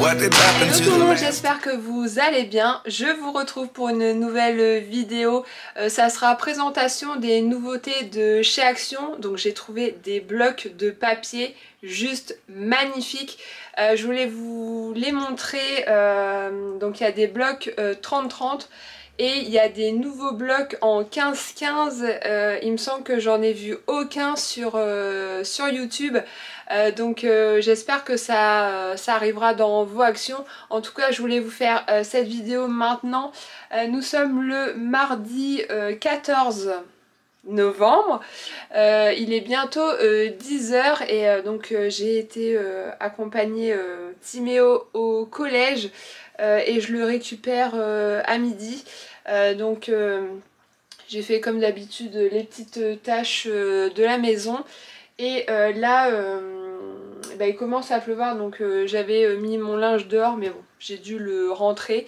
Hello tout le monde, j'espère que vous allez bien. Je vous retrouve pour une nouvelle vidéo. Ça sera présentation des nouveautés de chez Action. Donc j'ai trouvé des blocs de papier juste magnifiques. Je voulais vous les montrer. Donc il y a des blocs 30-30. Et il y a des nouveaux blocs en 15-15, il me semble que j'en ai vu aucun sur YouTube. Donc j'espère que ça arrivera dans vos actions. En tout cas, je voulais vous faire cette vidéo maintenant. Nous sommes le mardi 14 novembre. Il est bientôt 10 h et donc j'ai été accompagner Timéo au collège et je le récupère à midi. Donc j'ai fait comme d'habitude les petites tâches de la maison et là bah, il commence à pleuvoir, donc j'avais mis mon linge dehors mais bon j'ai dû le rentrer.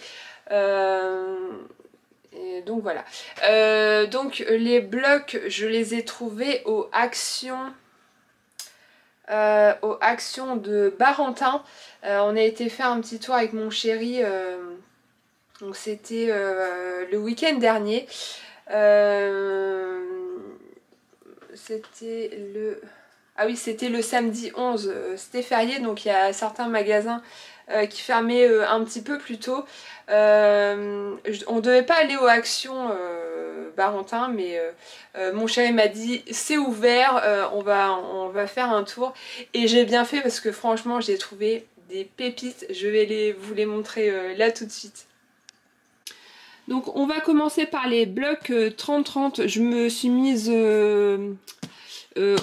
Et donc voilà. Donc les blocs je les ai trouvés aux actions de Barentin. On a été faire un petit tour avec mon chéri. Donc c'était le week-end dernier. C'était le... Ah oui, c'était le samedi 11. C'était férié, donc il y a certains magasins qui fermaient un petit peu plus tôt. On devait pas aller aux actions Barentin, mais mon chéri m'a dit c'est ouvert, on va faire un tour. Et j'ai bien fait parce que franchement j'ai trouvé des pépites. Je vais vous les montrer là tout de suite. Donc on va commencer par les blocs 30-30. Je me suis mise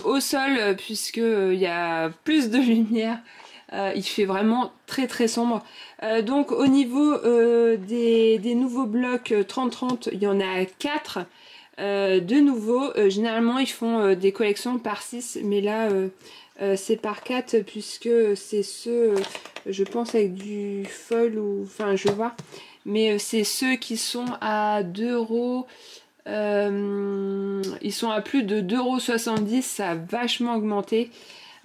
au sol puisque il y a plus de lumière. Il fait vraiment très très sombre. Donc au niveau des nouveaux blocs 30-30, il y en a 4 de nouveaux. Généralement ils font des collections par 6, mais là c'est par 4 puisque c'est ceux, je pense avec du foil ou... Enfin je vois. Mais c'est ceux qui sont à 2 €. Ils sont à plus de 2,70 €. Ça a vachement augmenté.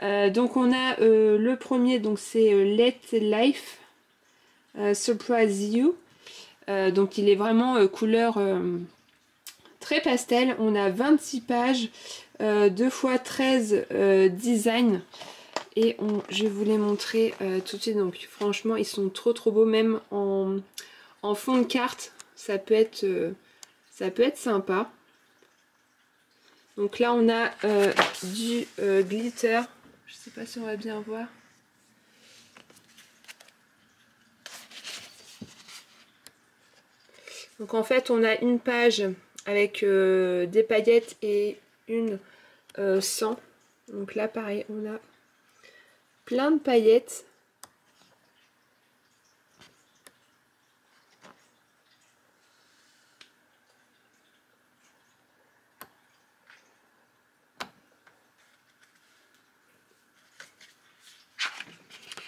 Donc on a le premier, donc c'est Let Life Surprise You. Donc il est vraiment couleur très pastel. On a 26 pages, 2 x 13 design. Et je vais vous les montrer tout de suite. Donc franchement ils sont trop beaux, même en fond de carte, ça peut être sympa. Donc là on a du glitter, je sais pas si on va bien voir. Donc en fait on a une page avec des paillettes et une sans. Donc là pareil on a plein de paillettes.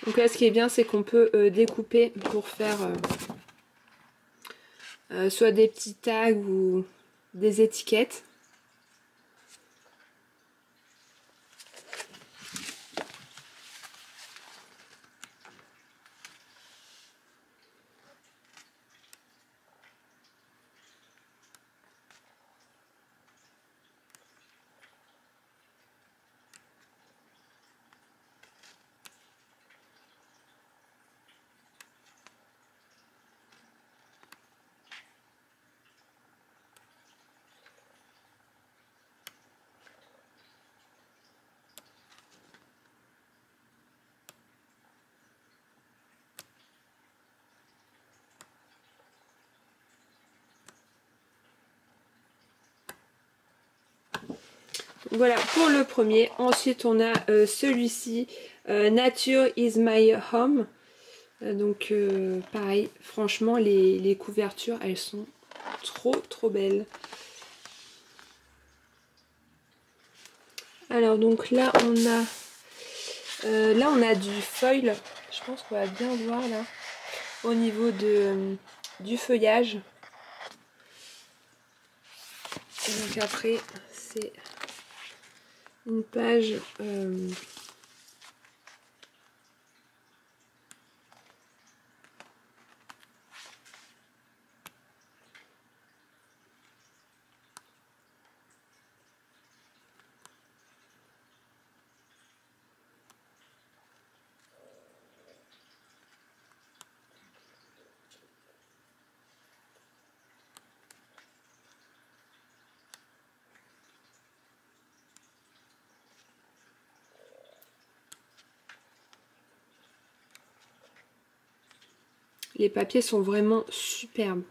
Donc là ce qui est bien c'est qu'on peut découper pour faire soit des petits tags ou des étiquettes. Voilà pour le premier. Ensuite on a celui-ci, Nature is my home. Donc pareil, franchement les couvertures elles sont trop belles. Alors donc là on a du foil. Je pense qu'on va bien voir là au niveau du feuillage. Et donc après c'est une page Les papiers sont vraiment superbes.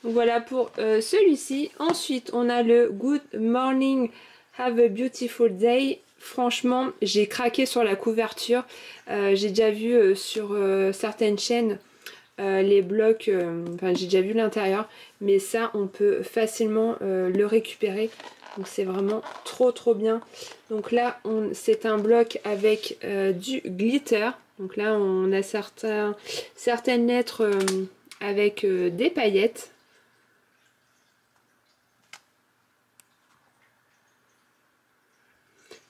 Voilà pour celui-ci. Ensuite, on a le Good Morning, Have a Beautiful Day. Franchement, j'ai craqué sur la couverture. J'ai déjà vu sur certaines chaînes les blocs, enfin j'ai déjà vu l'intérieur, mais ça, on peut facilement le récupérer. Donc c'est vraiment trop bien. Donc là, c'est un bloc avec du glitter. Donc là, on a certaines lettres avec des paillettes.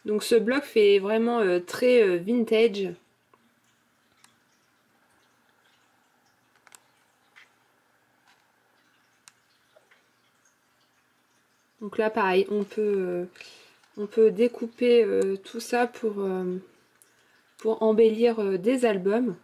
Donc ce bloc fait vraiment très vintage. Donc là pareil, on peut découper tout ça pour embellir des albums.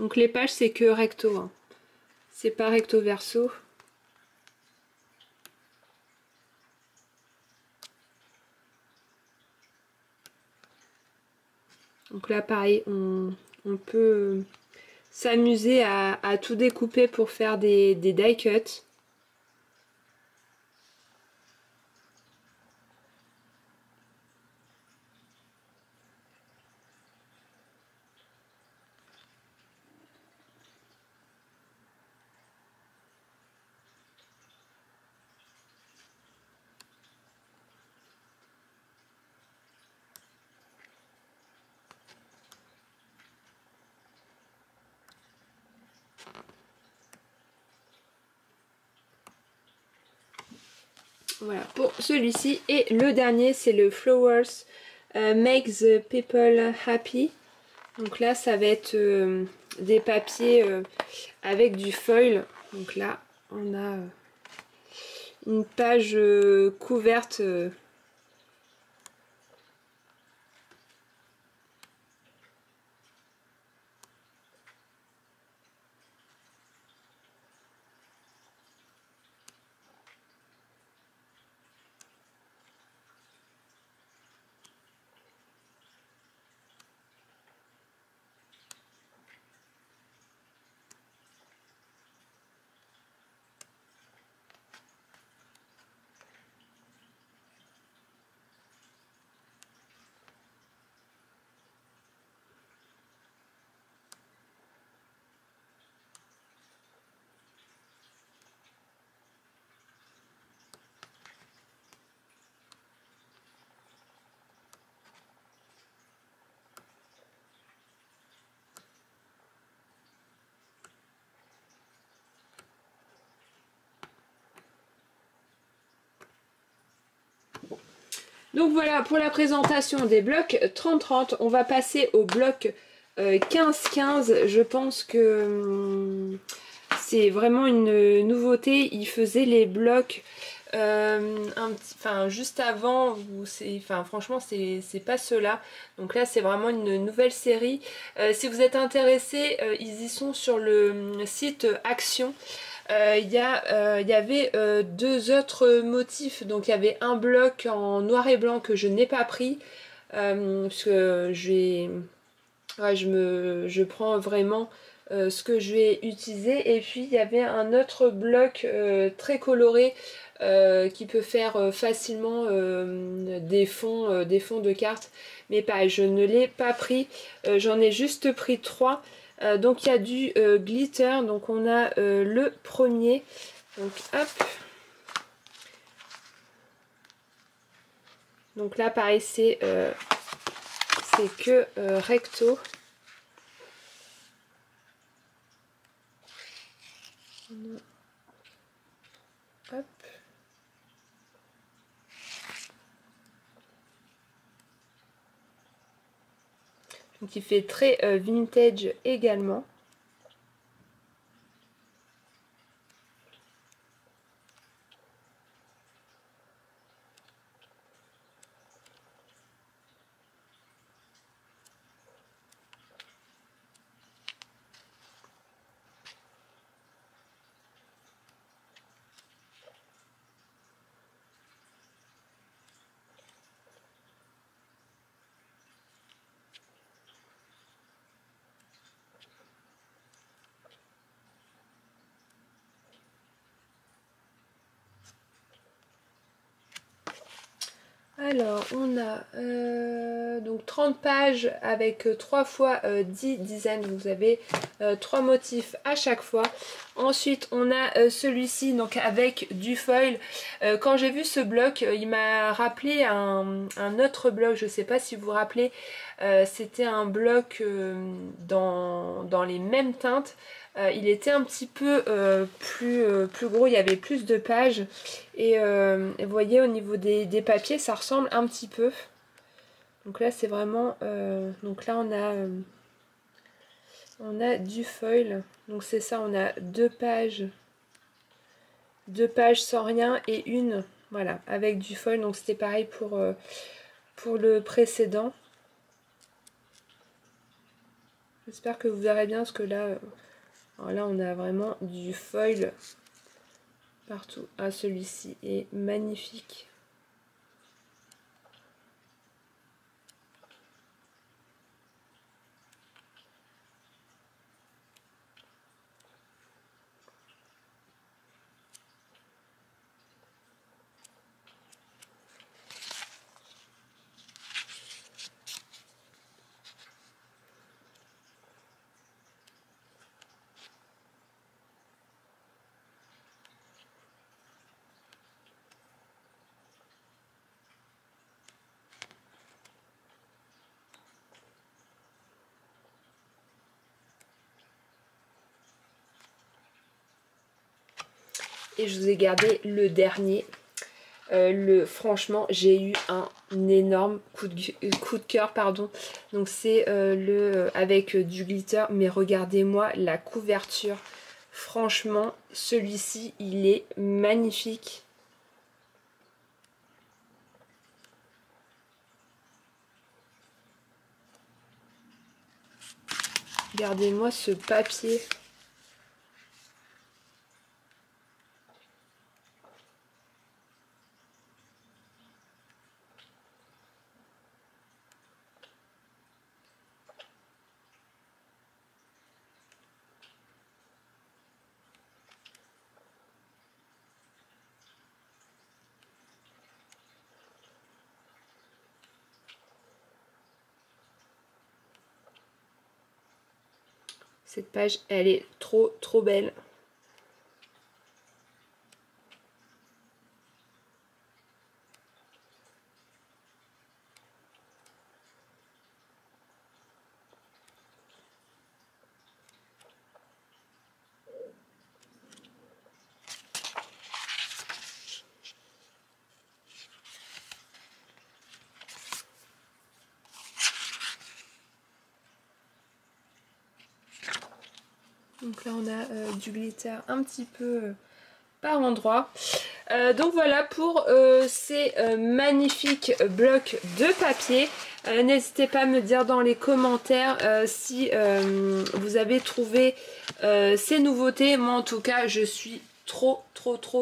Donc les pages c'est que recto, hein. C'est pas recto verso. Donc là pareil, on peut s'amuser à tout découper pour faire des die cuts. Voilà pour celui-ci. Et le dernier c'est le Flowers Make the People Happy. Donc là ça va être des papiers avec du foil. Donc là on a une page couverte. Donc voilà pour la présentation des blocs 30-30. On va passer au bloc 15-15. Je pense que c'est vraiment une nouveauté. Il faisait les blocs juste avant. Franchement, c'est pas ceux-là. Donc là, c'est vraiment une nouvelle série. Si vous êtes intéressé, ils y sont sur le site Action. Il y avait deux autres motifs. Donc il y avait un bloc en noir et blanc que je n'ai pas pris parce que je prends vraiment ce que je vais utiliser. Et puis il y avait un autre bloc très coloré qui peut faire facilement des fonds de cartes. Mais pareil, je ne l'ai pas pris, j'en ai juste pris 3. Donc il y a du glitter, donc on a le premier, donc hop. Donc là pareil c'est que recto. Hop. Donc il fait très vintage également. Alors, on a donc 30 pages avec 3 fois 10 dizaines. Vous avez 3 motifs à chaque fois. Ensuite, on a celui-ci donc avec du foil. Quand j'ai vu ce bloc, il m'a rappelé un autre bloc. Je ne sais pas si vous vous rappelez. C'était un bloc dans les mêmes teintes. Il était un petit peu plus gros, il y avait plus de pages et vous voyez au niveau des papiers ça ressemble un petit peu. Donc là c'est vraiment donc là on a du foil, donc c'est ça, on a 2 pages sans rien et une voilà avec du foil, donc c'était pareil pour le précédent. J'espère que vous verrez bien parce que là alors là on a vraiment du foil partout. Ah, celui-ci est magnifique. Et je vous ai gardé le dernier. Franchement, j'ai eu un énorme coup de cœur, pardon. Donc c'est avec du glitter, mais regardez-moi la couverture. Franchement, celui-ci, il est magnifique. Regardez-moi ce papier. Cette page, elle est trop belle. Donc là on a du glitter un petit peu par endroit. Donc voilà pour ces magnifiques blocs de papier. N'hésitez pas à me dire dans les commentaires si vous avez trouvé ces nouveautés. Moi en tout cas je suis trop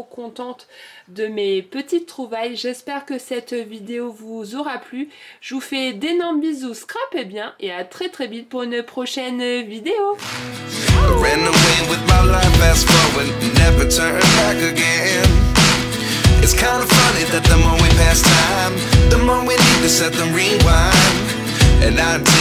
contente de mes petites trouvailles. J'espère que cette vidéo vous aura plu. Je vous fais d'énormes bisous, scrapez bien et à très vite pour une prochaine vidéo. I ran away with my life, fast forward, never turn back again. set the rewind, and I